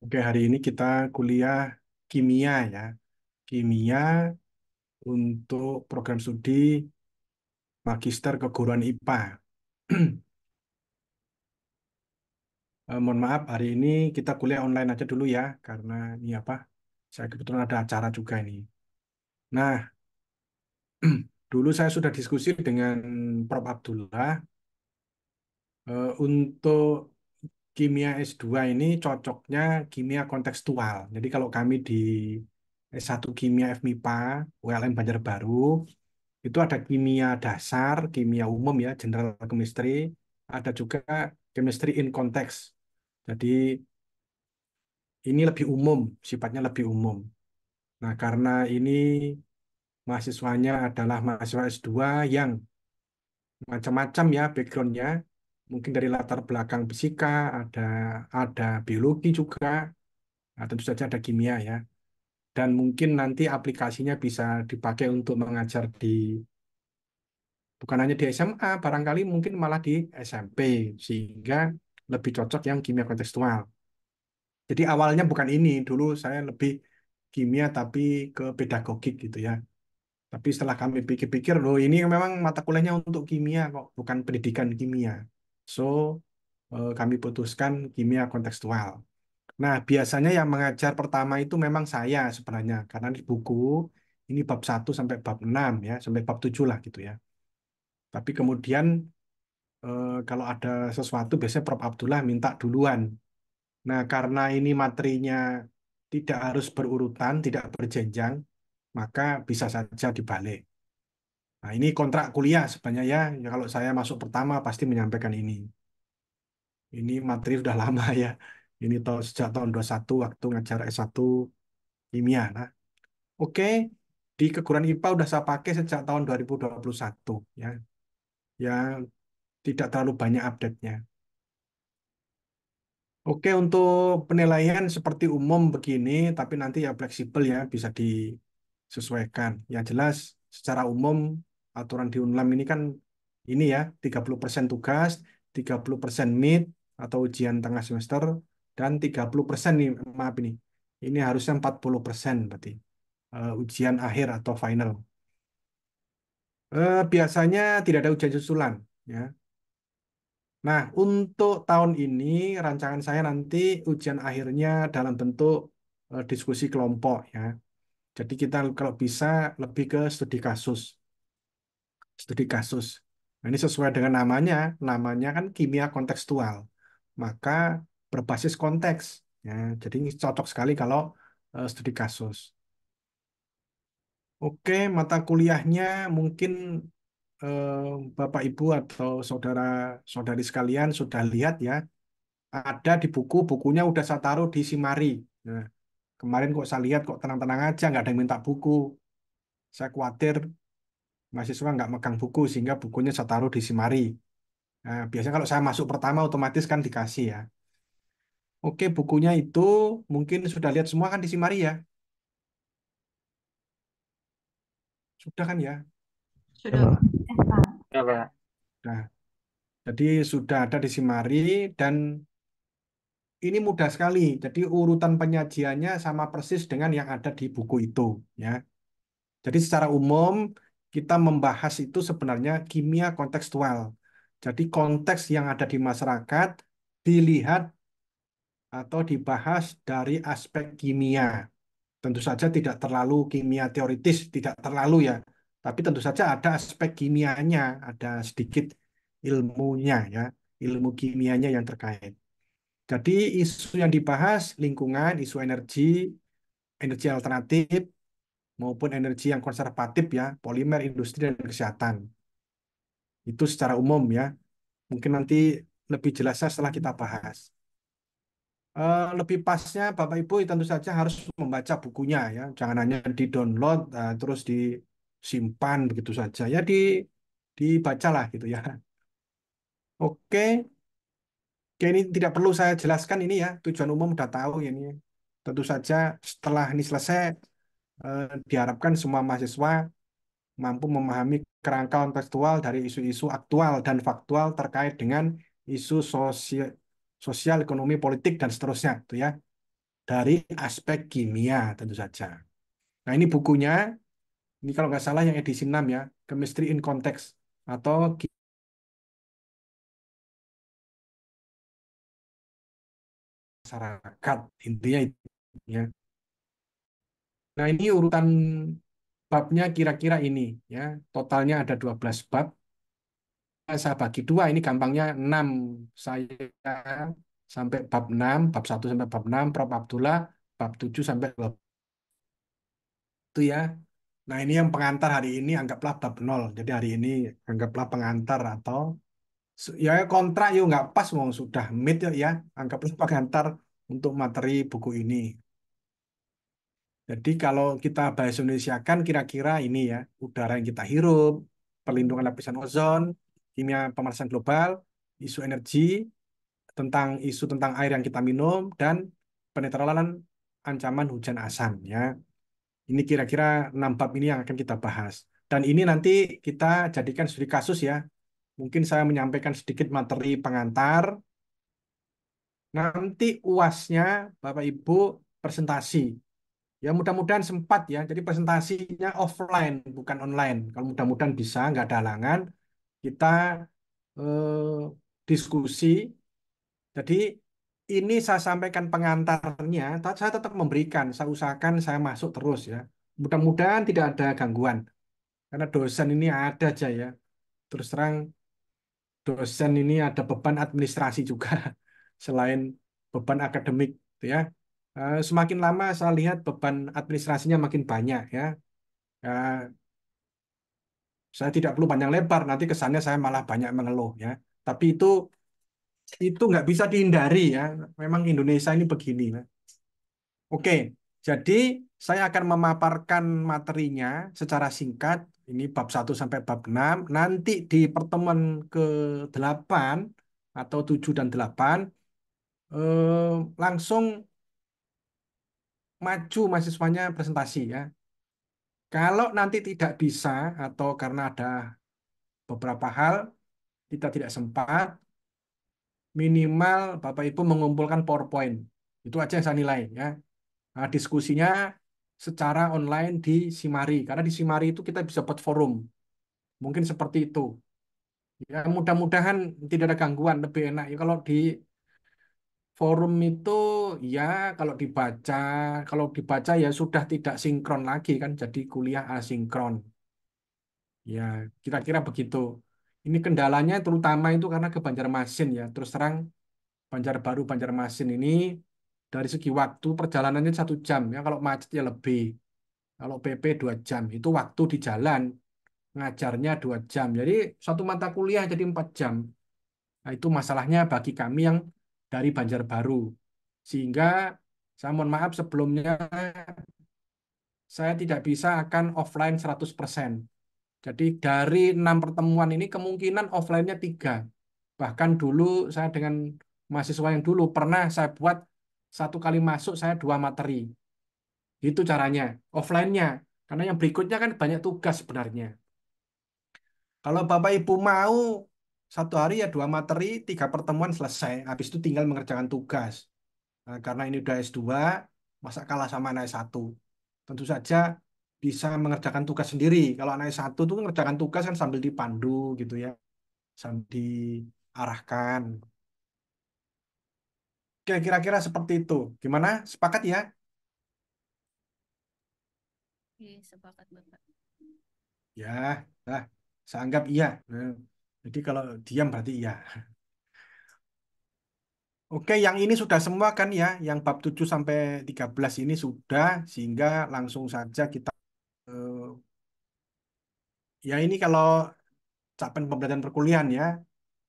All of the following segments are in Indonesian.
Oke, hari ini kita kuliah kimia ya. Kimia untuk program studi Magister Keguruan IPA. Mohon maaf, hari ini kita kuliah online aja dulu ya, karena ini apa? Saya kebetulan ada acara juga ini. Nah, dulu saya sudah diskusi dengan Prof. Abdullah untuk kimia S2 ini cocoknya kimia kontekstual. Jadi kalau kami di S1 Kimia FMIPA, ULM Banjarbaru, itu ada kimia dasar, kimia umum ya, general chemistry, ada juga chemistry in context. Jadi ini lebih umum, sifatnya lebih umum. Nah, karena ini mahasiswanya adalah mahasiswa S2 yang macam-macam ya backgroundnya, mungkin dari latar belakang fisika, ada biologi juga, nah, tentu saja ada kimia ya. Dan mungkin nanti aplikasinya bisa dipakai untuk mengajar di bukan hanya di SMA, barangkali mungkin malah di SMP, sehingga lebih cocok yang kimia kontekstual. Jadi awalnya bukan ini, dulu saya lebih kimia tapi ke pedagogik gitu ya. Tapi setelah kami pikir-pikir, loh ini memang mata kuliahnya untuk kimia kok, bukan pendidikan kimia. So, kami putuskan kimia kontekstual. Nah, biasanya yang mengajar pertama itu memang saya sebenarnya, karena di buku ini bab 1 sampai bab 6 ya, sampai bab 7 lah gitu ya. Tapi kemudian kalau ada sesuatu biasanya Prof. Abdullah minta duluan. Nah, karena ini materinya tidak harus berurutan, tidak berjenjang, maka bisa saja dibalik. Nah, ini kontrak kuliah sebenarnya ya. Ya kalau saya masuk pertama pasti menyampaikan ini. Ini materi sudah lama ya. Ini sejak tahun 21 waktu ngajar S1 kimia. Nah, oke, di keguruan IPA udah saya pakai sejak tahun 2021 ya. Ya tidak terlalu banyak update-nya. Oke, untuk penilaian seperti umum begini, tapi nanti ya fleksibel ya, bisa disesuaikan. Yang jelas, secara umum, aturan di UNLAM ini kan ini ya, 30% tugas, 30% mid atau ujian tengah semester, dan 30% nih, maaf ini harusnya 40% berarti, ujian akhir atau final. Biasanya tidak ada ujian susulan, ya. Nah, untuk tahun ini rancangan saya nanti ujian akhirnya dalam bentuk diskusi kelompok ya. Jadi kita kalau bisa lebih ke studi kasus, studi kasus. Nah, ini sesuai dengan namanya, namanya kan kimia kontekstual. Maka berbasis konteks ya. Jadi ini cocok sekali kalau studi kasus. Oke, mata kuliahnya mungkin eh, Bapak Ibu atau saudara-saudari sekalian sudah lihat ya. Ada di buku, bukunya udah saya taruh di Simari. Nah, kemarin kok saya lihat kok tenang-tenang aja, nggak ada yang minta buku. Saya khawatir mahasiswa nggak megang buku, sehingga bukunya saya taruh di Simari. Nah, biasanya kalau saya masuk pertama, otomatis kan dikasih ya. Oke, bukunya itu mungkin sudah lihat semua kan di Simari ya? Sudah kan ya? Ya, Pak. Ya, Pak. Nah, jadi sudah ada di Simari dan ini mudah sekali. Jadi urutan penyajiannya sama persis dengan yang ada di buku itu ya. Jadi secara umum kita membahas itu sebenarnya kimia kontekstual. Jadi konteks yang ada di masyarakat dilihat atau dibahas dari aspek kimia. Tentu saja tidak terlalu kimia teoritis, tidak terlalu ya. Tapi tentu saja ada aspek kimianya, ada sedikit ilmunya ya, ilmu kimianya yang terkait. Jadi isu yang dibahas lingkungan, isu energi, energi alternatif, maupun energi yang konservatif ya, polimer, industri, dan kesehatan. Itu secara umum ya. Mungkin nanti lebih jelasnya setelah kita bahas. Lebih pasnya Bapak Ibu tentu saja harus membaca bukunya ya. Jangan hanya di-download terus disimpan begitu saja. Ya dibacalah gitu ya. Oke. Oke, ini tidak perlu saya jelaskan ini ya. Tujuan umum udah tahu ini. Tentu saja setelah ini selesai diharapkan semua mahasiswa mampu memahami kerangka kontekstual dari isu-isu aktual dan faktual terkait dengan isu sosial, sosial, ekonomi, politik, dan seterusnya. Gitu ya. dari aspek kimia tentu saja. Nah, ini bukunya, ini kalau nggak salah yang edisi 6 ya, Chemistry in Context atau masyarakat, intinya itu ya. Nah, ini urutan babnya kira-kira ini ya. Totalnya ada 12 bab. Saya bagi dua, ini gampangnya 6. Saya sampai bab 6, bab 1 sampai bab 6, Prof. Abdullah bab 7 sampai bab itu ya. Nah, ini yang pengantar hari ini anggaplah bab 0. Jadi hari ini anggaplah pengantar atau ya kontrak yuk nggak pas mau sudah mid yuk ya. Anggaplah pengantar untuk materi buku ini. Jadi kalau kita bahasa Indonesia kan kira-kira ini ya, udara yang kita hirup, perlindungan lapisan ozon, kimia pemanasan global, isu energi, tentang isu tentang air yang kita minum, dan penetralan ancaman hujan asam ya. Ini kira-kira 6 bab ini yang akan kita bahas. Dan ini nanti kita jadikan studi kasus ya. Mungkin saya menyampaikan sedikit materi pengantar. Nanti UASnya Bapak Ibu presentasi. Ya mudah-mudahan sempat ya. Jadi presentasinya offline bukan online. Kalau mudah-mudahan bisa, nggak ada halangan. Kita diskusi. Jadi ini saya sampaikan pengantarnya. Saya tetap memberikan. Saya usahakan saya masuk terus ya. Mudah-mudahan tidak ada gangguan. Karena dosen ini ada aja ya. Terus terang dosen ini ada beban administrasi juga. Selain beban akademik gitu ya. Semakin lama saya lihat beban administrasinya makin banyak ya. Eh, saya tidak perlu panjang lebar, nanti kesannya saya malah banyak mengeluh ya. Tapi itu nggak bisa dihindari ya. Memang Indonesia ini begini. Ya. Oke, jadi saya akan memaparkan materinya secara singkat. Ini bab 1 sampai bab 6. Nanti di pertemuan ke-8 atau 7 dan 8 langsung maju mahasiswanya presentasi ya. Kalau nanti tidak bisa atau karena ada beberapa hal kita tidak sempat, minimal Bapak Ibu mengumpulkan PowerPoint. Itu aja yang saya nilai ya. Nah, diskusinya secara online di Simari. Karena di Simari itu kita bisa buat forum. Mungkin seperti itu. Ya, mudah-mudahan tidak ada gangguan. Lebih enak ya kalau di forum itu ya kalau dibaca ya sudah tidak sinkron lagi kan. Jadi kuliah asinkron. Ya, kira-kira begitu. Ini kendalanya terutama itu karena ke Banjarmasin ya. Terus terang Banjarbaru Banjarmasin ini dari segi waktu perjalanannya 1 jam ya. Kalau macet ya lebih. Kalau PP 2 jam itu waktu di jalan ngajarnya 2 jam. Jadi satu mata kuliah jadi 4 jam. Nah, itu masalahnya bagi kami yang dari Banjarbaru. Sehingga saya mohon maaf sebelumnya saya tidak bisa akan offline 100%. Jadi dari 6 pertemuan ini kemungkinan offline-nya 3. Bahkan dulu saya dengan mahasiswa yang dulu pernah saya buat satu kali masuk saya 2 materi. Itu caranya offline-nya. Karena yang berikutnya kan banyak tugas sebenarnya. Kalau Bapak Ibu mau 1 hari ya 2 materi, 3 pertemuan selesai. Habis itu tinggal mengerjakan tugas. Nah, karena ini udah S2, masa kalah sama anak S1. Tentu saja bisa mengerjakan tugas sendiri. Kalau anak S1 itu mengerjakan tugas kan sambil dipandu gitu ya. Sambil diarahkan. Oke, kira-kira seperti itu. Gimana? Sepakat ya? Oke, sepakat Bapak. Ya, nah, saya anggap iya. Nah, jadi kalau diam berarti iya. Oke, yang ini sudah semua kan ya, yang bab 7 sampai 13 ini sudah, sehingga langsung saja kita ya ini kalau capaian pembelajaran perkuliahan ya.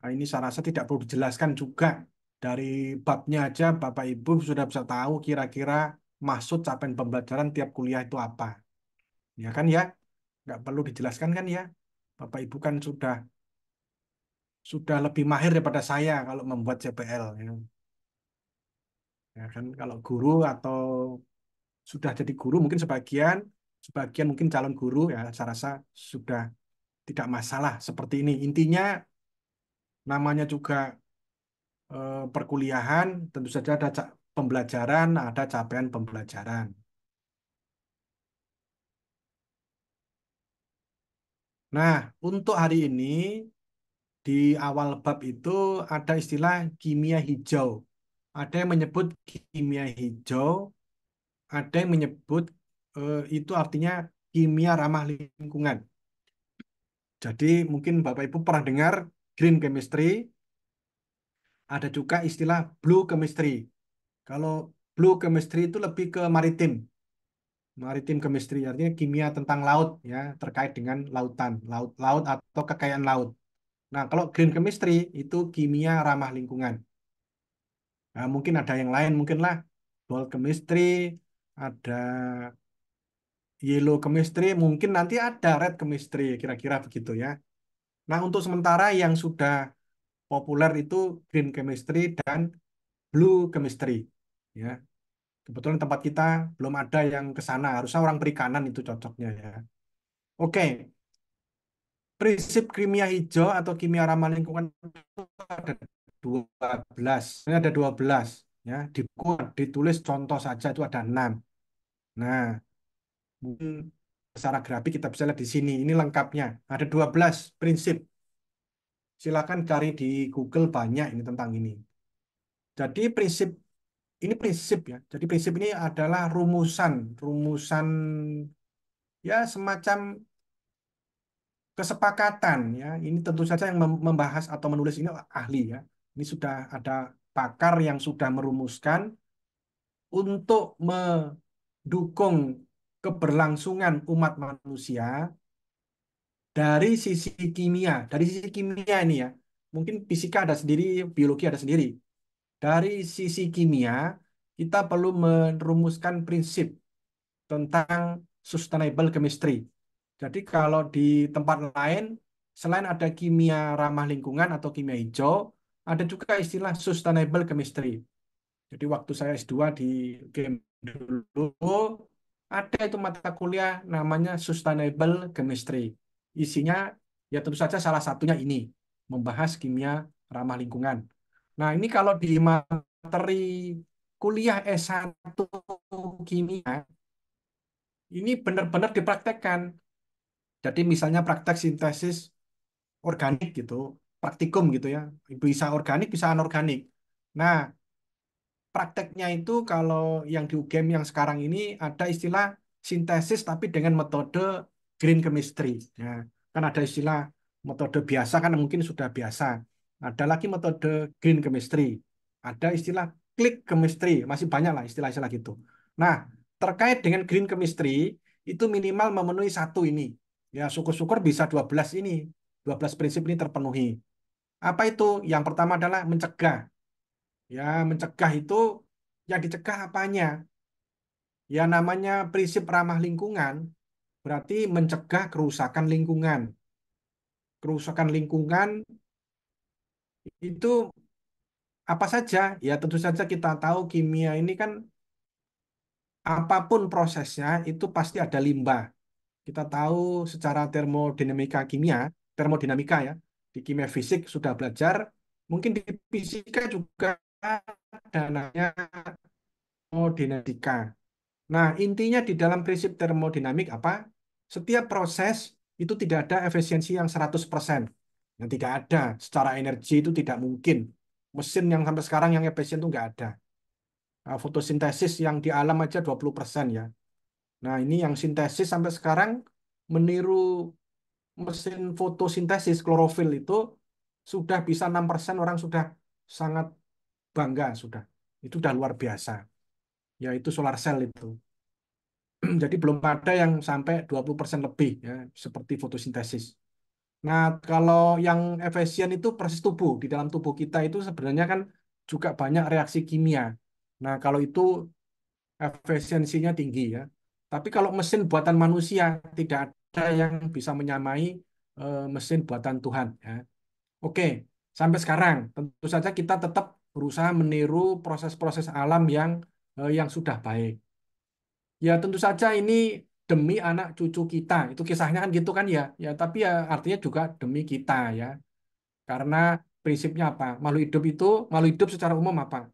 Nah, ini saya rasa tidak perlu dijelaskan juga. Dari babnya aja Bapak Ibu sudah bisa tahu kira-kira maksud capaian pembelajaran tiap kuliah itu apa. Ya kan ya? Nggak perlu dijelaskan kan ya? Bapak Ibu kan sudah lebih mahir daripada saya kalau membuat CPL. Ya. Ya kan kalau guru atau sudah jadi guru mungkin sebagian mungkin calon guru ya saya rasa sudah tidak masalah seperti ini. Intinya namanya juga perkuliahan tentu saja ada pembelajaran, ada capaian pembelajaran. Nah, untuk hari ini di awal bab itu ada istilah kimia hijau. Ada yang menyebut kimia hijau, ada yang menyebut itu artinya kimia ramah lingkungan. Jadi mungkin Bapak Ibu pernah dengar green chemistry, ada juga istilah blue chemistry. Kalau blue chemistry itu lebih ke maritim, maritim chemistry artinya kimia tentang laut ya, terkait dengan lautan, laut atau kekayaan laut. Nah, kalau green chemistry itu kimia ramah lingkungan. Nah, mungkin ada yang lain, mungkinlah gold chemistry, ada yellow chemistry, mungkin nanti ada red chemistry, kira-kira begitu ya. Nah, untuk sementara yang sudah populer itu green chemistry dan blue chemistry. Ya, kebetulan tempat kita belum ada yang ke sana, harusnya orang perikanan itu cocoknya ya. Oke, prinsip kimia hijau atau kimia ramah lingkungan itu ada 12. Ini ada 12 ya. Di buku ditulis contoh saja itu ada 6. Nah, mungkin secara grafik kita bisa lihat di sini. Ini lengkapnya. Ada 12 prinsip. Silakan cari di Google banyak ini tentang ini. Jadi prinsip ya. Jadi prinsip ini adalah rumusan, rumusan ya semacam kesepakatan ya. Ini tentu saja yang membahas atau menulis ini ahli ya. Ini sudah ada pakar yang sudah merumuskan untuk mendukung keberlangsungan umat manusia dari sisi kimia. Dari sisi kimia ini ya. Mungkin fisika ada sendiri, biologi ada sendiri. Dari sisi kimia, kita perlu merumuskan prinsip tentang sustainable chemistry. Jadi kalau di tempat lain, selain ada kimia ramah lingkungan atau kimia hijau, ada juga istilah sustainable chemistry. Jadi waktu saya S2 di UGM dulu, ada itu mata kuliah namanya sustainable chemistry. Isinya ya tentu saja salah satunya ini, membahas kimia ramah lingkungan. Nah ini kalau di materi kuliah S1 kimia, ini benar-benar dipraktekkan. Jadi misalnya praktek sintesis organik gitu, praktikum gitu ya, bisa organik, bisa anorganik. Nah, prakteknya itu kalau yang di UGM yang sekarang ini ada istilah sintesis tapi dengan metode green chemistry. Ya, kan ada istilah metode biasa kan mungkin sudah biasa. Ada lagi metode green chemistry. Ada istilah click chemistry. Masih banyak lah istilah-istilah gitu. Nah, terkait dengan green chemistry itu minimal memenuhi satu ini. Ya, syukur-syukur bisa 12 ini. 12 prinsip ini terpenuhi. Apa itu? Yang pertama adalah mencegah. Ya, mencegah itu yang dicegah apanya? Ya, namanya prinsip ramah lingkungan berarti mencegah kerusakan lingkungan. Kerusakan lingkungan itu apa saja? Ya, tentu saja kita tahu kimia ini kan apapun prosesnya itu pasti ada limbah. Kita tahu secara termodinamika ya, di kimia fisik sudah belajar, mungkin di fisika juga ada namanya termodinamika. Nah, intinya di dalam prinsip termodinamik apa? Setiap proses itu tidak ada efisiensi yang 100%. Yang tidak ada. Secara energi itu tidak mungkin. Mesin yang sampai sekarang yang efisien itu nggak ada. Nah, fotosintesis yang di alam aja 20% ya. Nah, ini yang sintesis sampai sekarang meniru mesin fotosintesis klorofil itu sudah bisa 6% orang sudah sangat bangga sudah. Itu sudah luar biasa. Yaitu solar cell itu. Jadi belum ada yang sampai 20% lebih ya, seperti fotosintesis. Nah, kalau yang efisien itu proses tubuh. Di dalam tubuh kita itu sebenarnya kan juga banyak reaksi kimia. Nah, kalau itu efisiensinya tinggi ya. Tapi kalau mesin buatan manusia tidak ada yang bisa menyamai mesin buatan Tuhan ya. Oke, sampai sekarang tentu saja kita tetap berusaha meniru proses-proses alam yang sudah baik. Ya tentu saja ini demi anak cucu kita. Itu kisahnya kan gitu kan ya. Ya tapi ya artinya juga demi kita ya. Karena prinsipnya apa? Makhluk hidup secara umum apa?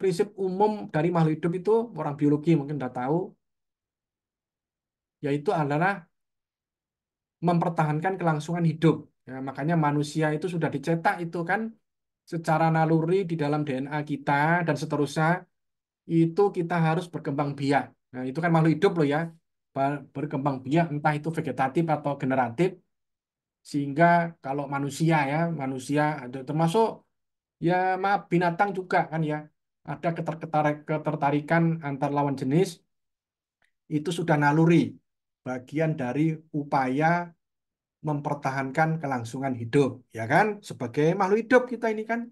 prinsip umum dari makhluk hidup itu orang biologi mungkin udah tahu, yaitu adalah mempertahankan kelangsungan hidup. Ya, makanya manusia itu sudah dicetak itu kan secara naluri di dalam DNA kita dan seterusnya itu kita harus berkembang biak. Nah, itu kan makhluk hidup loh ya. Berkembang biak entah itu vegetatif atau generatif sehingga kalau manusia ya, manusia ada termasuk ya maaf binatang juga kan ya. Ada ketertarikan antar lawan jenis itu sudah naluri bagian dari upaya mempertahankan kelangsungan hidup, ya kan? Sebagai makhluk hidup kita ini kan.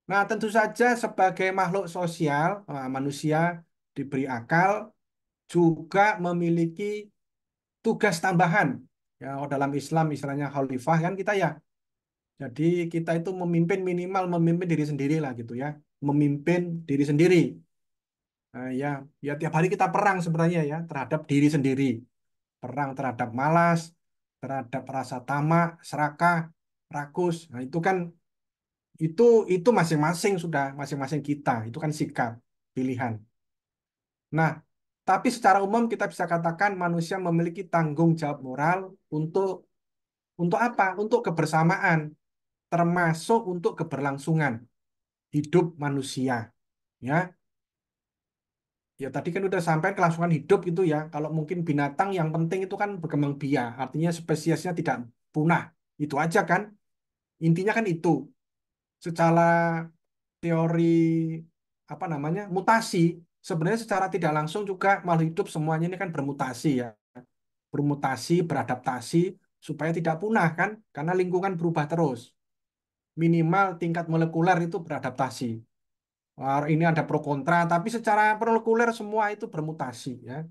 Nah, tentu saja sebagai makhluk sosial, manusia diberi akal juga memiliki tugas tambahan. Ya, kalau dalam Islam istilahnya khalifah kan kita ya. Jadi kita itu memimpin minimal memimpin diri sendiri lah gitu ya. Memimpin diri sendiri. Nah, ya tiap hari kita perang sebenarnya ya terhadap diri sendiri. Perang terhadap malas, terhadap rasa tamak, serakah, rakus. Nah, itu itu masing-masing sudah masing-masing kita. Itu kan sikap, pilihan. Nah, tapi secara umum kita bisa katakan manusia memiliki tanggung jawab moral untuk apa? Untuk kebersamaan, termasuk untuk keberlangsungan hidup manusia. Ya, ya tadi kan udah sampai kelangsungan hidup itu ya. Kalau mungkin binatang yang penting itu kan berkembang biak, artinya spesiesnya tidak punah. Itu aja kan. Intinya kan itu. Secara teori apa namanya mutasi sebenarnya secara tidak langsung juga makhluk hidup semuanya ini kan bermutasi ya bermutasi beradaptasi supaya tidak punah kan karena lingkungan berubah terus minimal tingkat molekuler itu beradaptasi. Wah, ini ada pro kontra tapi secara molekuler semua itu bermutasi ya.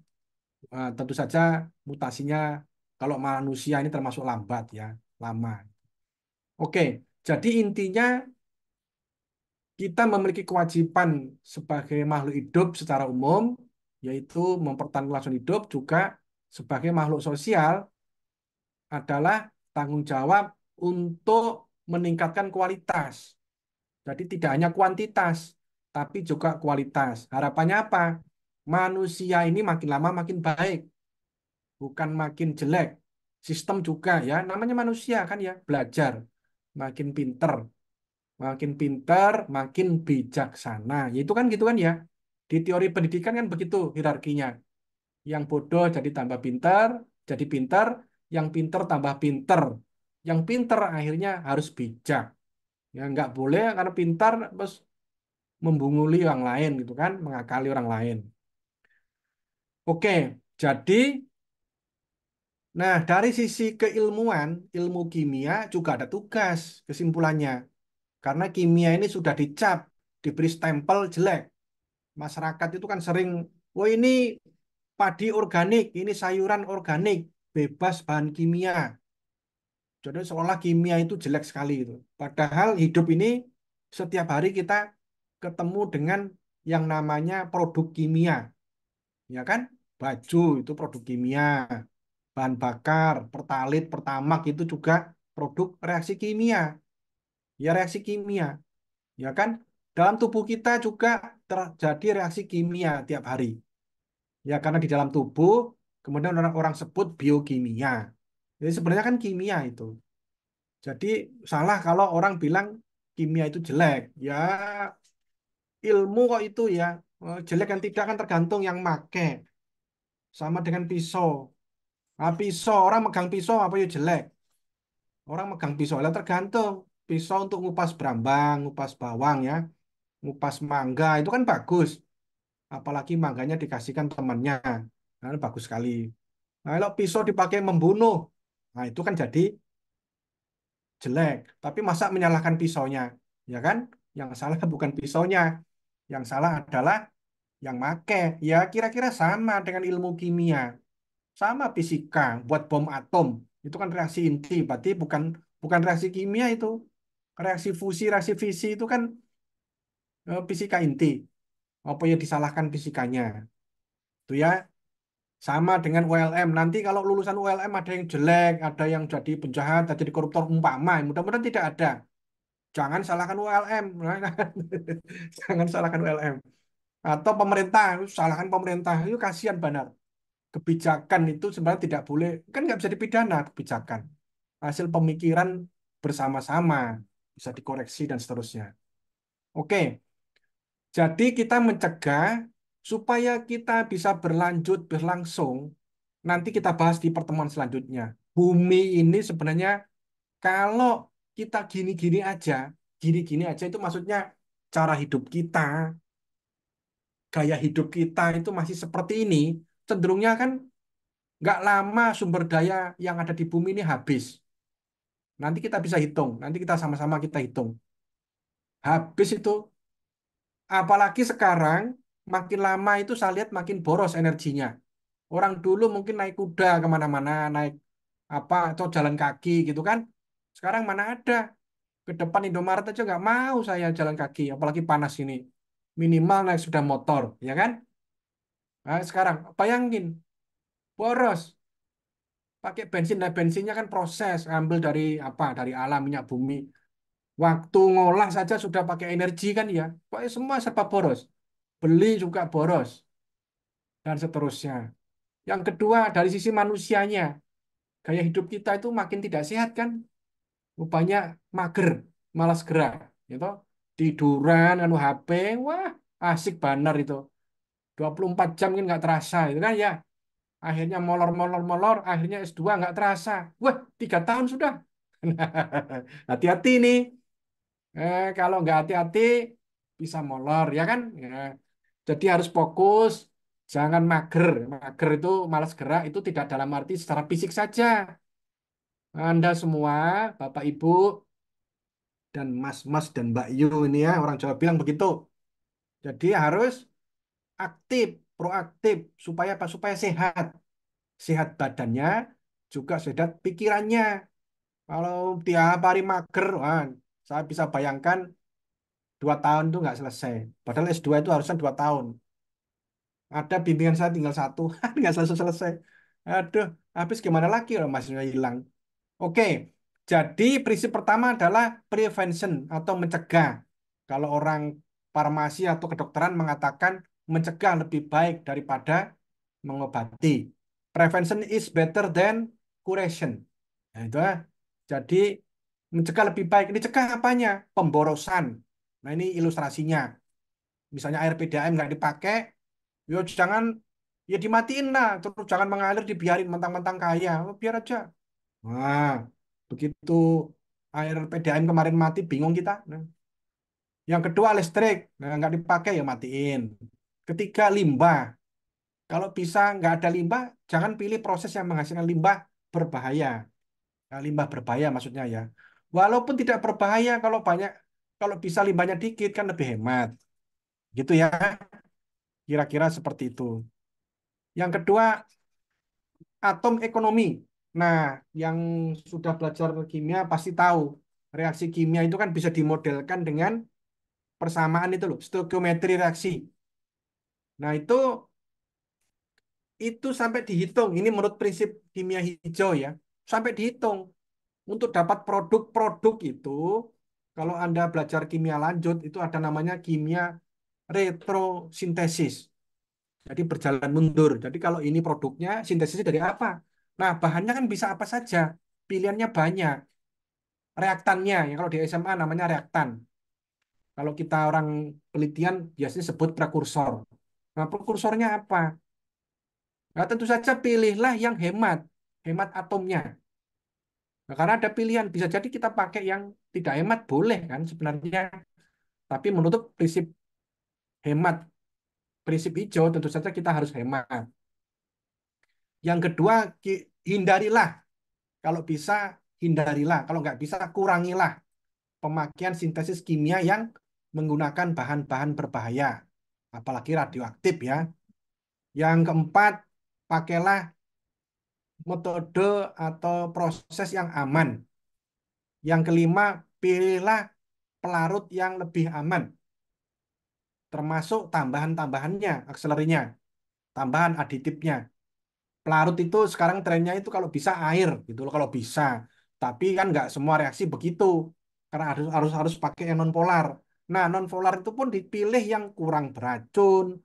Tentu saja mutasinya kalau manusia ini termasuk lambat ya lama. Oke, jadi intinya kita memiliki kewajiban sebagai makhluk hidup secara umum, yaitu mempertahankan kelangsungan hidup, juga sebagai makhluk sosial adalah tanggung jawab untuk meningkatkan kualitas. Jadi tidak hanya kuantitas, tapi juga kualitas. Harapannya apa? Manusia ini makin lama makin baik, bukan makin jelek. Sistem juga ya, namanya manusia kan ya, belajar, makin pinter. Makin pintar, makin bijaksana. Ya, itu kan gitu kan ya. Di teori pendidikan kan begitu hierarkinya. Yang bodoh jadi tambah pintar, jadi pintar, yang pintar tambah pintar. Yang pintar akhirnya harus bijak. Ya nggak boleh karena pintar terus membunguli orang lain gitu kan, mengakali orang lain. Oke, jadi nah dari sisi keilmuan, ilmu kimia juga ada tugas kesimpulannya. Karena kimia ini sudah dicap, diberi stempel jelek. Masyarakat itu kan sering, oh ini padi organik, ini sayuran organik, bebas bahan kimia. Jadi seolah kimia itu jelek sekali itu. Padahal hidup ini setiap hari kita ketemu dengan yang namanya produk kimia, ya kan? Baju itu produk kimia, bahan bakar, pertalit, pertamak itu juga produk reaksi kimia. Ya reaksi kimia, ya kan? Dalam tubuh kita juga terjadi reaksi kimia tiap hari. Ya, karena di dalam tubuh, kemudian orang-orang sebut biokimia. Jadi sebenarnya kan kimia itu. Jadi salah kalau orang bilang kimia itu jelek. Ya, ilmu kok itu ya. Jelek dan tidak kan tergantung yang make. Sama dengan pisau. Nah, pisau, orang megang pisau apa ya jelek. Orang megang pisau, lah tergantung. Pisau untuk ngupas brambang, ngupas bawang ya. Ngupas mangga, itu kan bagus. Apalagi mangganya dikasihkan temannya. Nah, itu bagus sekali. Nah, kalau pisau dipakai membunuh, nah itu kan jadi jelek. Tapi masa menyalahkan pisaunya, ya kan? Yang salah bukan pisaunya, yang salah adalah yang make. Ya kira-kira sama dengan ilmu kimia, sama fisika. Buat bom atom itu kan reaksi inti, berarti bukan bukan reaksi kimia itu. Reaksi fusi, reaksi fisi itu kan fisika inti. Apa yang disalahkan fisikanya? Itu ya. Sama dengan ULM. Nanti kalau lulusan ULM ada yang jelek, ada yang jadi penjahat, ada jadi koruptor umpama. Mudah-mudahan tidak ada. Jangan salahkan ULM. Jangan salahkan ULM. Atau pemerintah, salahkan pemerintah. Itu kasihan benar. Kebijakan itu sebenarnya tidak boleh, kan nggak bisa dipidana kebijakan. Hasil pemikiran bersama-sama, bisa dikoreksi dan seterusnya. Oke, jadi kita mencegah supaya kita bisa berlanjut, berlangsung. Nanti kita bahas di pertemuan selanjutnya. Bumi ini sebenarnya kalau kita gini-gini aja itu maksudnya cara hidup kita, gaya hidup kita itu masih seperti ini, cenderungnya kan nggak lama sumber daya yang ada di bumi ini habis. Nanti kita bisa hitung, nanti kita sama-sama kita hitung. Habis itu, apalagi sekarang, makin lama itu saya lihat makin boros energinya. Orang dulu mungkin naik kuda kemana-mana, naik apa atau jalan kaki gitu kan. Sekarang mana ada. Ke depan Indomaret aja nggak mau saya jalan kaki, apalagi panas ini. Minimal naik sepeda motor, ya kan? Nah, sekarang bayangin, boros. Pakai bensin, nah bensinnya kan proses, ambil dari apa? Dari alam minyak bumi. Waktu ngolah saja sudah pakai energi kan ya. Pokoknya semua serba boros. Beli juga boros, dan seterusnya. Yang kedua, dari sisi manusianya, gaya hidup kita itu makin tidak sehat kan. Rupanya mager, malas gerak. Gitu. Tiduran, anu HP, wah asik banar itu. 24 jam kan nggak terasa, itu kan ya. Akhirnya molor, molor, molor, akhirnya S2 nggak terasa. Wah, 3 tahun sudah. Hati-hati nih. Kalau nggak hati-hati, bisa molor, ya kan? Ya. Jadi harus fokus, jangan mager. Mager itu malas gerak, itu tidak dalam arti secara fisik saja. Anda semua, Bapak Ibu, dan Mas-Mas dan Mbak Yu ini ya, orang Jawa bilang begitu. Jadi harus aktif, proaktif, supaya apa? Supaya sehat. Sehat badannya, juga sehat pikirannya. Kalau tiap hari mager, wah, saya bisa bayangkan 2 tahun itu nggak selesai. Padahal S2 itu harusnya 2 tahun. Ada bimbingan saya tinggal satu, nggak selesai-selesai. Aduh, habis gimana lagi kalau mahasiswa hilang. Oke, jadi prinsip pertama adalah prevention atau mencegah. Kalau orang farmasi atau kedokteran mengatakan mencegah lebih baik daripada mengobati. Prevention is better than curation. Nah, itu ya. Jadi mencegah lebih baik. Ini cegah apanya? Pemborosan. Nah, ini ilustrasinya. Misalnya air PDAM nggak dipakai, yo jangan, ya dimatiin lah. Terus jangan mengalir, dibiarin mentang-mentang kaya. Oh, biar aja. Nah, begitu air PDAM kemarin mati, bingung kita. Nah, yang kedua listrik, nah, nggak dipakai ya matiin. Ketiga limbah. Kalau bisa nggak ada limbah, jangan pilih proses yang menghasilkan limbah berbahaya. Nah, limbah berbahaya maksudnya ya. Walaupun tidak berbahaya kalau banyak, kalau bisa limbahnya dikit kan lebih hemat. Gitu ya, kira-kira seperti itu. Yang kedua, atom ekonomi. Nah, yang sudah belajar kimia pasti tahu reaksi kimia itu kan bisa dimodelkan dengan persamaan itu loh, stoikiometri reaksi. Nah, itu sampai dihitung. Ini menurut prinsip kimia hijau ya, sampai dihitung untuk dapat produk-produk itu. Kalau Anda belajar kimia lanjut, itu ada namanya kimia retrosintesis. Jadi berjalan mundur. Jadi kalau ini produknya, sintesisnya dari apa? Nah, bahannya kan bisa apa saja. Pilihannya banyak. Reaktannya, ya kalau di SMA namanya reaktan. Kalau kita orang penelitian biasanya sebut prekursor. Nah, prekursornya apa? Nah, tentu saja pilihlah yang hemat. Hemat atomnya. Nah, karena ada pilihan. Bisa jadi kita pakai yang tidak hemat, boleh kan sebenarnya. Tapi menurut prinsip hemat, prinsip hijau, tentu saja kita harus hemat. Yang kedua, hindarilah. Kalau bisa, hindarilah. Kalau nggak bisa, kurangilah pemakaian sintesis kimia yang menggunakan bahan-bahan berbahaya, apalagi radioaktif ya. Yang keempat, pakailah metode atau proses yang aman. Yang kelima, pilihlah pelarut yang lebih aman, termasuk tambahan-tambahannya, akselerinya, tambahan aditifnya. Pelarut itu sekarang trennya itu kalau bisa air gitu loh, kalau bisa. Tapi kan nggak semua reaksi begitu. karena harus pakai yang non polar. Nah, non polar itu pun dipilih yang kurang beracun,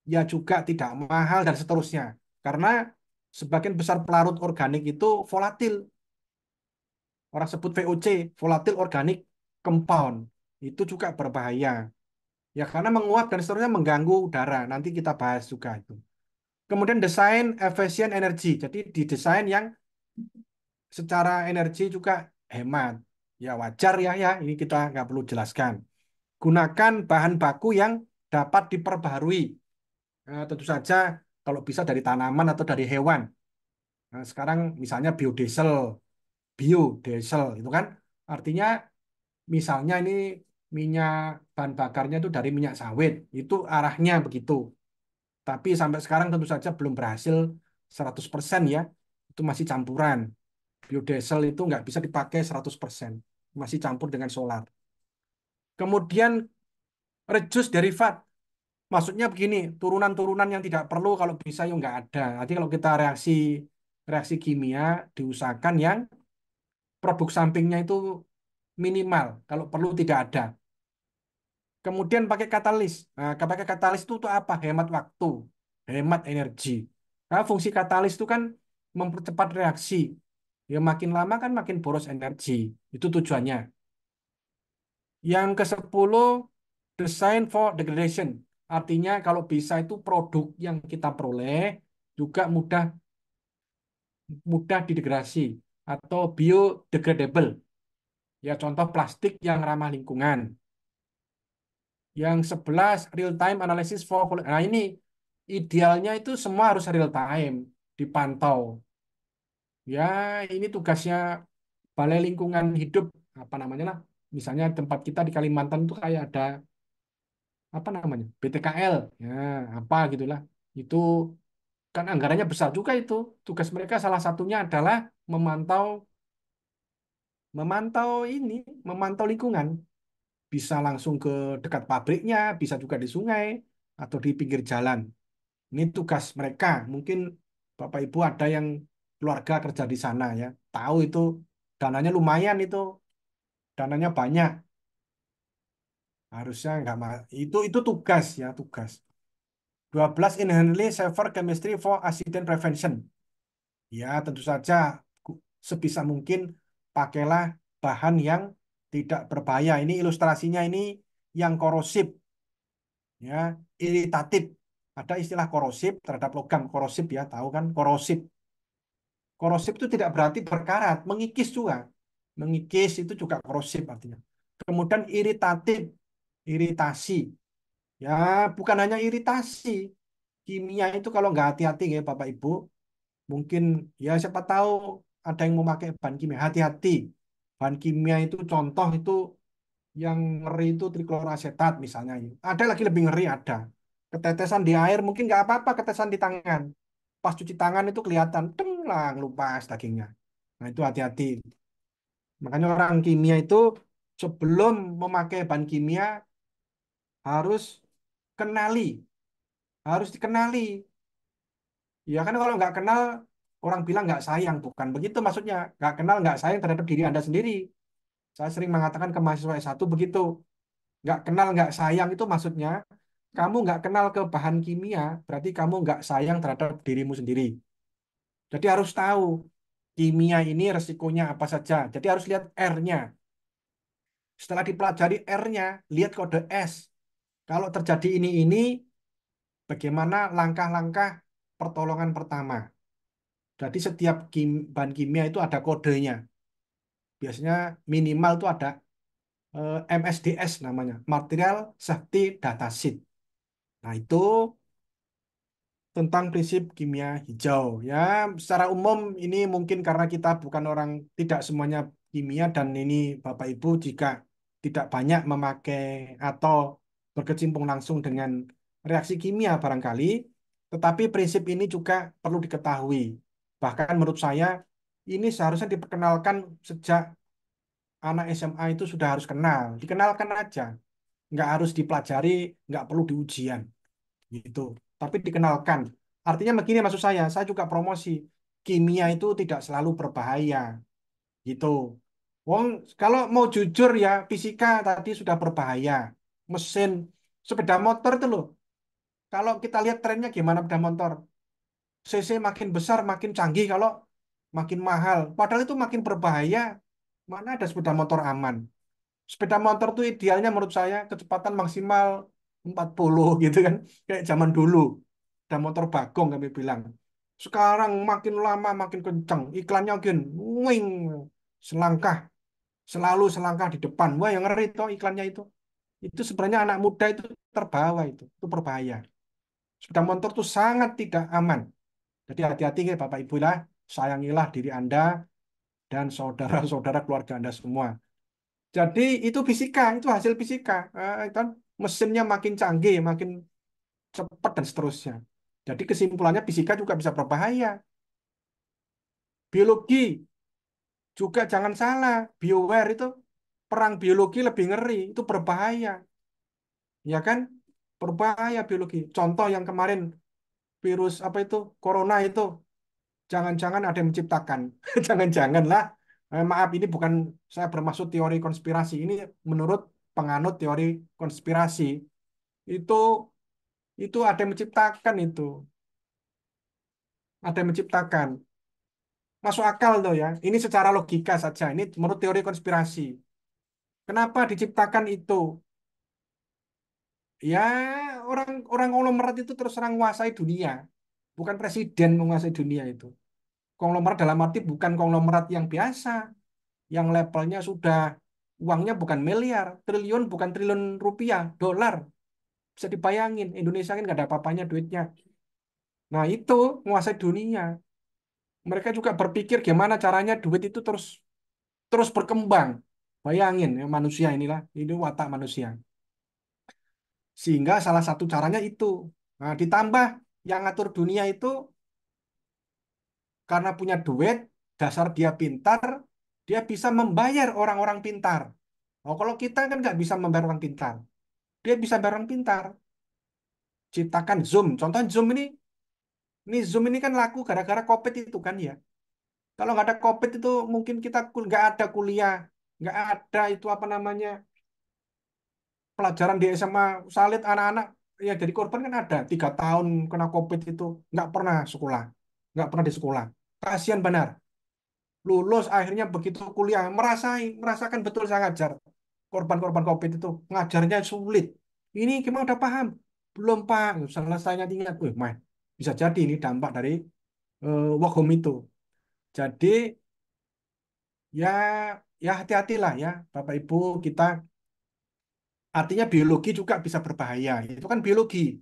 ya juga tidak mahal dan seterusnya. Karena sebagian besar pelarut organik itu volatil. Orang sebut VOC, volatile organic compound. Itu juga berbahaya. Ya karena menguap dan seterusnya mengganggu udara. Nanti kita bahas juga itu. Kemudian desain efisien energi. Jadi didesain yang secara energi juga hemat. Ya wajar ya, ini kita nggak perlu jelaskan. Gunakan bahan baku yang dapat diperbaharui. Tentu saja kalau bisa dari tanaman atau dari hewan. Nah, sekarang misalnya biodiesel itu kan artinya misalnya ini minyak bahan bakarnya itu dari minyak sawit, itu arahnya begitu. Tapi sampai sekarang tentu saja belum berhasil 100% ya. Itu masih campuran. Biodiesel itu nggak bisa dipakai 100%. Masih campur dengan solar. Kemudian reduce derivat. Maksudnya begini, turunan-turunan yang tidak perlu kalau bisa ya nggak ada. Nanti kalau kita reaksi reaksi kimia diusahakan yang produk sampingnya itu minimal. Kalau perlu tidak ada. Kemudian pakai katalis. Nah, pakai katalis itu untuk apa? Hemat waktu, hemat energi. Nah, fungsi katalis itu kan mempercepat reaksi. Ya makin lama kan makin boros energi. Itu tujuannya. Yang ke-10, design for degradation. Artinya kalau bisa itu produk yang kita peroleh juga mudah mudah didegradasi atau biodegradable. Ya contoh plastik yang ramah lingkungan. Yang 11 real time analysis for nah ini idealnya itu semua harus real time dipantau. Ya ini tugasnya Balai Lingkungan Hidup apa namanya lah. Misalnya tempat kita di Kalimantan itu kayak ada apa namanya BTKL ya apa gitulah. Itu kan anggarannya besar juga itu. Tugas mereka salah satunya adalah memantau memantau ini memantau lingkungan. Bisa langsung ke dekat pabriknya, bisa juga di sungai atau di pinggir jalan. Ini tugas mereka. Mungkin Bapak Ibu ada yang keluarga kerja di sana ya. Tahu itu dananya lumayan itu. Dananya banyak. Harusnya nggak itu tugas ya, tugas. 12 inherently safer chemistry for accident prevention. Ya, tentu saja sebisa mungkin pakailah bahan yang tidak berbahaya. Ini ilustrasinya ini yang korosif ya, iritatif. Ada istilah korosif terhadap logam korosif ya, tahu kan korosif. Korosif itu tidak berarti berkarat, mengikis juga. Mengikis itu juga korosif artinya. Kemudian iritatif, iritasi. Ya, bukan hanya iritasi. Kimia itu kalau nggak hati-hati ya Bapak Ibu, mungkin ya siapa tahu ada yang memakai bahan kimia. Hati-hati. Bahan kimia itu contoh itu yang ngeri itu trikloroasetat misalnya. Ada lagi lebih ngeri ada. Ketetesan di air mungkin nggak apa-apa, ketetesan di tangan. Pas cuci tangan itu kelihatan, deng lah ngelupas dagingnya. Nah itu hati-hati. Makanya orang kimia itu sebelum memakai bahan kimia harus kenali, harus dikenali. Ya kan kalau nggak kenal orang bilang nggak sayang, bukan begitu maksudnya. Nggak kenal nggak sayang terhadap diri Anda sendiri. Saya sering mengatakan ke mahasiswa S1 begitu. Nggak kenal nggak sayang itu maksudnya kamu nggak kenal ke bahan kimia, berarti kamu nggak sayang terhadap dirimu sendiri. Jadi harus tahu kimia ini resikonya apa saja. Jadi harus lihat R-nya. Setelah dipelajari R-nya, lihat kode S. Kalau terjadi ini, bagaimana langkah-langkah pertolongan pertama. Jadi setiap bahan kimia itu ada kodenya. Biasanya minimal itu ada MSDS namanya, Material Safety Data Sheet. Nah itu tentang prinsip kimia hijau. Ya, secara umum ini mungkin karena kita bukan orang, tidak semuanya kimia dan ini Bapak Ibu jika tidak banyak memakai atau berkecimpung langsung dengan reaksi kimia barangkali, tetapi prinsip ini juga perlu diketahui. Bahkan menurut saya ini seharusnya diperkenalkan sejak anak SMA itu sudah harus kenal, dikenalkan aja, nggak harus dipelajari, nggak perlu di ujian gitu. Tapi dikenalkan. Artinya begini maksud saya juga promosi kimia itu tidak selalu berbahaya gitu. Wong, kalau mau jujur ya, fisika tadi sudah berbahaya. Mesin, sepeda motor itu loh. Kalau kita lihat trennya gimana sepeda motor. CC makin besar, makin canggih, kalau makin mahal. Padahal itu makin berbahaya. Mana ada sepeda motor aman. Sepeda motor tuh idealnya menurut saya kecepatan maksimal 40 gitu kan. Kayak zaman dulu. Sepeda motor bagong kami bilang. Sekarang makin lama makin kencang. Iklannya makin wing. Selangkah. Selalu selangkah di depan. Wah, yang ngeri tuh iklannya itu. Itu sebenarnya anak muda itu terbawa itu. Itu berbahaya. Sepeda motor tuh sangat tidak aman. Jadi hati-hati ya Bapak Ibu lah. Sayangilah diri Anda dan saudara-saudara keluarga Anda semua. Jadi itu fisika, itu hasil fisika. Kan mesinnya makin canggih, makin cepat dan seterusnya. Jadi kesimpulannya fisika juga bisa berbahaya. Biologi juga jangan salah. BioWare itu perang biologi lebih ngeri, itu berbahaya, ya kan? Berbahaya biologi. Contoh yang kemarin virus apa itu corona itu, jangan-jangan ada yang menciptakan. Jangan-jangan lah. Maaf, ini bukan saya bermaksud teori konspirasi. Ini menurut penganut teori konspirasi. Itu itu ada yang menciptakan itu. Ada yang menciptakan. Masuk akal tuh ya. Ini secara logika saja. Ini menurut teori konspirasi. Kenapa diciptakan itu? Ya, orang orang konglomerat itu terus terang menguasai dunia. Bukan presiden menguasai dunia itu. Konglomerat dalam arti bukan konglomerat yang biasa. Yang levelnya sudah uangnya bukan miliar, triliun bukan triliun rupiah, dolar. Bisa dibayangin, Indonesia kan nggak ada apa-apanya duitnya. Nah itu menguasai dunia. Mereka juga berpikir gimana caranya duit itu terus terus berkembang. Bayangin ya, manusia inilah, ini watak manusia. Sehingga salah satu caranya itu. Nah, ditambah yang ngatur dunia itu karena punya duit, dasar dia pintar, dia bisa membayar orang-orang pintar. Oh, kalau kita kan nggak bisa membayar orang pintar. Dia bisa bayar orang pintar. Ciptakan Zoom. Contoh Zoom ini Zoom ini kan laku gara-gara COVID itu kan ya. Kalau nggak ada COVID itu mungkin kita nggak ada kuliah, nggak ada itu apa namanya pelajaran di SMA Salit anak-anak ya jadi korban kan ada 3 tahun kena COVID itu nggak pernah sekolah, nggak pernah di sekolah. Kasihan benar. Lulus akhirnya begitu kuliah merasakan betul saya ngajar korban-korban COVID itu ngajarnya sulit. Ini gimana udah paham? Belum Pak. Selesainya ingat, wih, Mas, bisa jadi ini dampak dari work home itu. Jadi ya ya hati-hatilah ya Bapak Ibu kita. Artinya biologi juga bisa berbahaya. Itu kan biologi.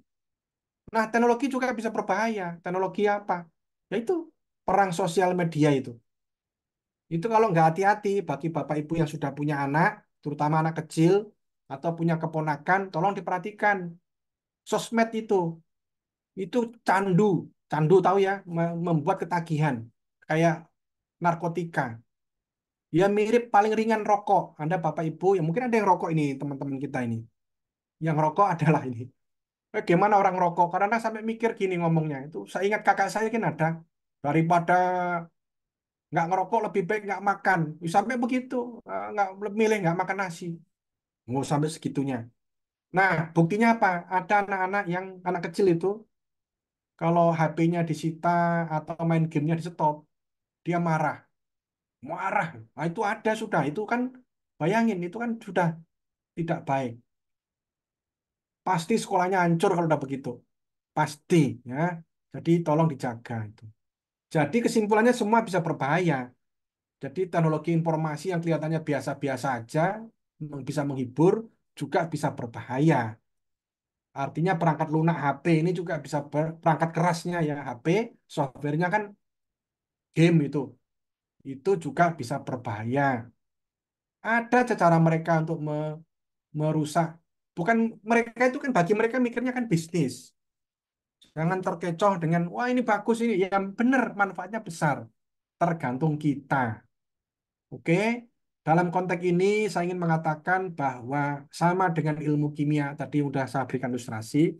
Nah, teknologi juga bisa berbahaya. Teknologi apa? Yaitu perang sosial media itu. Itu kalau nggak hati-hati bagi Bapak Ibu yang sudah punya anak, terutama anak kecil atau punya keponakan, tolong diperhatikan. Sosmed itu candu. Candu tahu ya, membuat ketagihan. Kayak narkotika. Ya mirip paling ringan rokok. Anda Bapak Ibu, ya mungkin ada yang rokok ini, teman-teman kita ini. Yang rokok adalah ini. Gimana orang rokok? Karena sampai mikir gini ngomongnya. Itu saya ingat kakak saya kan ada. Daripada nggak ngerokok lebih baik nggak makan. Sampai begitu. Nggak milih nggak makan nasi. Mau sampai segitunya. Nah, buktinya apa? Ada anak-anak yang anak kecil itu kalau HP-nya disita atau main gamenya di stop, dia marah. Marah. Nah, itu ada sudah. Itu kan bayangin itu kan sudah tidak baik. Pasti sekolahnya hancur kalau udah begitu. Pasti ya. Jadi tolong dijaga itu. Jadi kesimpulannya semua bisa berbahaya. Jadi teknologi informasi yang kelihatannya biasa-biasa aja, bisa menghibur, juga bisa berbahaya. Artinya perangkat lunak HP ini juga bisa perangkat kerasnya ya HP, softwarenya kan game itu juga bisa berbahaya. Ada cara mereka untuk merusak. Bukan mereka itu kan bagi mereka mikirnya kan bisnis. Jangan terkecoh dengan wah ini bagus ini, ya benar manfaatnya besar. Tergantung kita. Oke, dalam konteks ini saya ingin mengatakan bahwa sama dengan ilmu kimia tadi sudah saya berikan ilustrasi,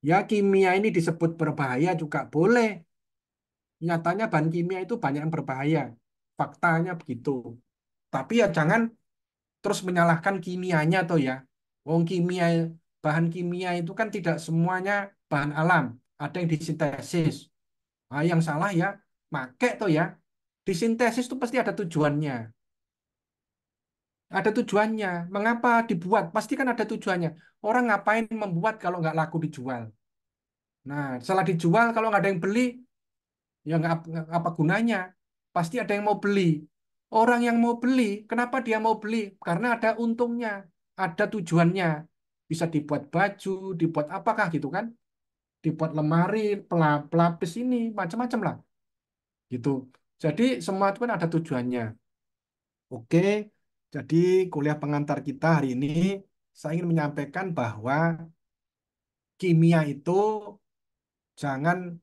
ya kimia ini disebut berbahaya juga boleh. Nyatanya bahan kimia itu banyak yang berbahaya. Faktanya begitu. Tapi ya jangan terus menyalahkan kimianya toh ya. Wong kimia, bahan kimia itu kan tidak semuanya bahan alam, ada yang disintesis. Nah, yang salah ya make toh ya. Disintesis itu pasti ada tujuannya. Ada tujuannya. Mengapa dibuat? Pasti kan ada tujuannya. Orang ngapain membuat kalau nggak laku dijual? Nah, setelah dijual kalau nggak ada yang beli, ya nggak apa gunanya. Pasti ada yang mau beli. Orang yang mau beli, kenapa dia mau beli? Karena ada untungnya, ada tujuannya. Bisa dibuat baju, dibuat apakah gitu kan? Dibuat lemari, pelapis ini, macam-macam lah. Gitu. Jadi semua itu kan ada tujuannya. Oke, jadi kuliah pengantar kita hari ini, saya ingin menyampaikan bahwa kimia itu jangan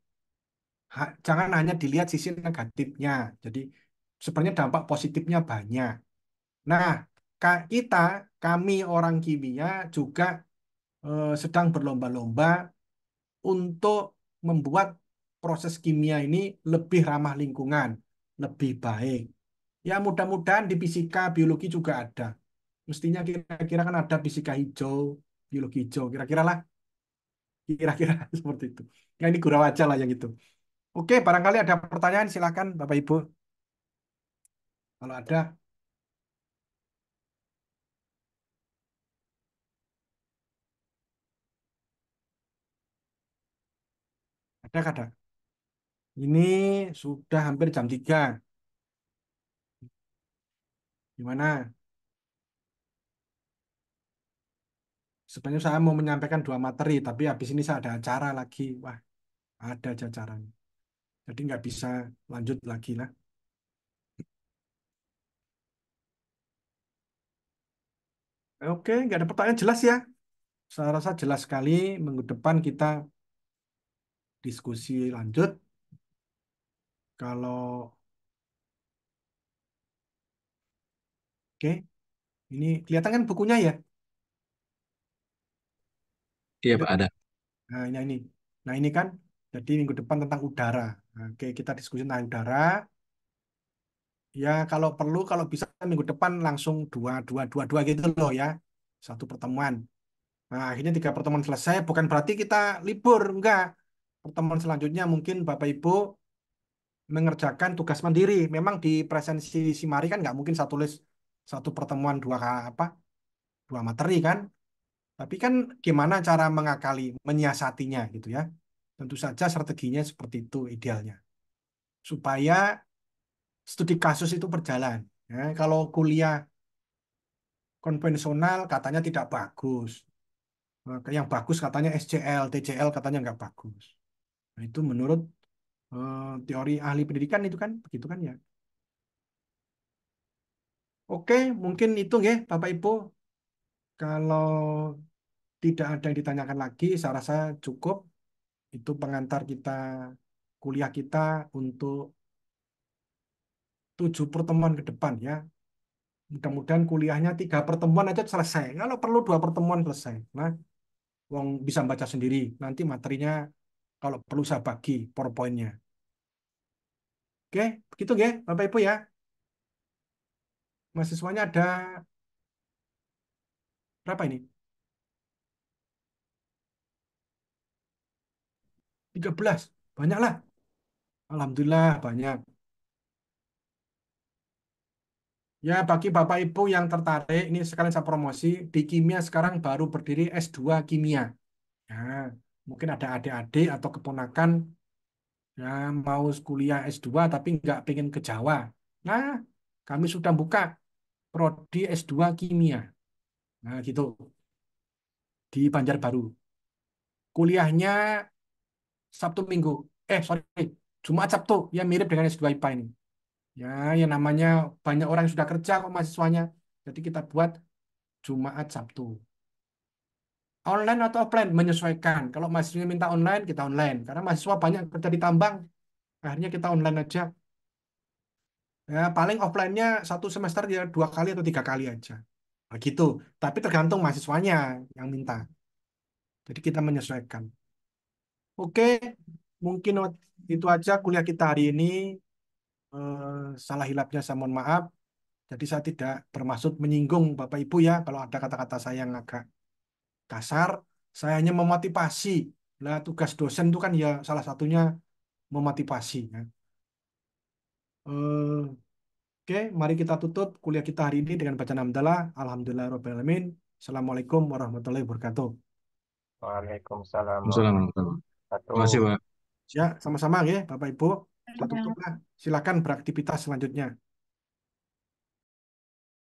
jangan hanya dilihat sisi negatifnya. Jadi sebenarnya dampak positifnya banyak. Nah, kita, kami orang kimia juga sedang berlomba-lomba untuk membuat proses kimia ini lebih ramah lingkungan, lebih baik. Ya mudah-mudahan di fisika, biologi juga ada. Mestinya kira-kira kan ada fisika hijau, biologi hijau, kira-kira lah, kira-kira seperti itu. Ya ini gurau aja lah yang itu. Oke, barangkali ada pertanyaan, silakan Bapak Ibu. Kalau ada kata. Ini sudah hampir jam 3. Gimana? Sebenarnya saya mau menyampaikan 2 materi, tapi habis ini saya ada acara lagi. Wah, ada aja acaranya. Jadi nggak bisa lanjut lagi lah. Oke, nggak ada pertanyaan, jelas ya. Saya rasa jelas sekali. Minggu depan kita diskusi lanjut. Kalau oke, ini kelihatan kan bukunya ya? Iya Pak, Kelihatan. ada. Nah, ini. Nah, ini kan jadi minggu depan tentang udara. Nah, oke, kita diskusi tentang udara. Ya, kalau perlu, kalau bisa minggu depan langsung dua gitu loh ya. Satu pertemuan. Nah, akhirnya 3 pertemuan selesai, bukan berarti kita libur, enggak. Pertemuan selanjutnya mungkin Bapak Ibu mengerjakan tugas mandiri. Memang di presensi Simari kan nggak mungkin satu tulis satu pertemuan dua materi kan. Tapi kan gimana cara mengakali, menyiasatinya gitu ya. Tentu saja strateginya seperti itu idealnya. Supaya studi kasus itu berjalan. Ya, kalau kuliah konvensional katanya tidak bagus. Yang bagus katanya SCL, TCL katanya nggak bagus. Nah, itu menurut teori ahli pendidikan itu kan begitu kan ya. Oke, mungkin itu ya Bapak Ibu. Kalau tidak ada yang ditanyakan lagi, saya rasa cukup. Itu pengantar kita, kuliah kita untuk 7 pertemuan ke depan ya. Mudah-mudahan kuliahnya 3 pertemuan aja selesai. Kalau perlu 2 pertemuan selesai. Nah, Wong bisa baca sendiri. Nanti materinya kalau perlu saya bagi PowerPoint-nya. Oke, begitu ya Bapak Ibu ya. Mahasiswanya ada berapa ini? 13. Banyak lah. Alhamdulillah banyak. Ya, bagi Bapak Ibu yang tertarik, ini sekalian saya promosi, di kimia sekarang baru berdiri S2 kimia. Ya, mungkin ada adik-adik atau keponakan yang mau kuliah S2 tapi nggak pengen ke Jawa. Nah, kami sudah buka prodi S2 kimia. Nah, gitu, di Banjarbaru. Kuliahnya Sabtu Minggu. Sorry, Jumat Sabtu. Ya mirip dengan S2 IPA ini. Ya, yang namanya banyak orang yang sudah kerja kok mahasiswanya. Jadi kita buat Jumat Sabtu. Online atau offline menyesuaikan. Kalau mahasiswa minta online, kita online. Karena mahasiswa banyak kerja di tambang, akhirnya kita online aja. Ya, paling offline-nya satu semester ya 2 kali atau 3 kali aja. Nah, gitu. Tapi tergantung mahasiswanya yang minta. Jadi kita menyesuaikan. Oke, mungkin itu aja kuliah kita hari ini. Salah hilapnya saya mohon maaf. Jadi saya tidak bermaksud menyinggung Bapak Ibu ya, kalau ada kata-kata saya yang agak kasar, saya hanya memotivasi. Lah tugas dosen itu kan ya salah satunya memotivasi ya. Eh, Oke, mari kita tutup kuliah kita hari ini dengan bacaan hamdalah. Alhamdulillahirrahmanirrahim. Assalamualaikum warahmatullahi wabarakatuh. Waalaikumsalam Assalamualaikum. warahmatullahi Terima kasih, wabarakatuh. Pak. Ya, sama-sama ya Bapak Ibu. Kita tutup lah. Silakan beraktivitas selanjutnya.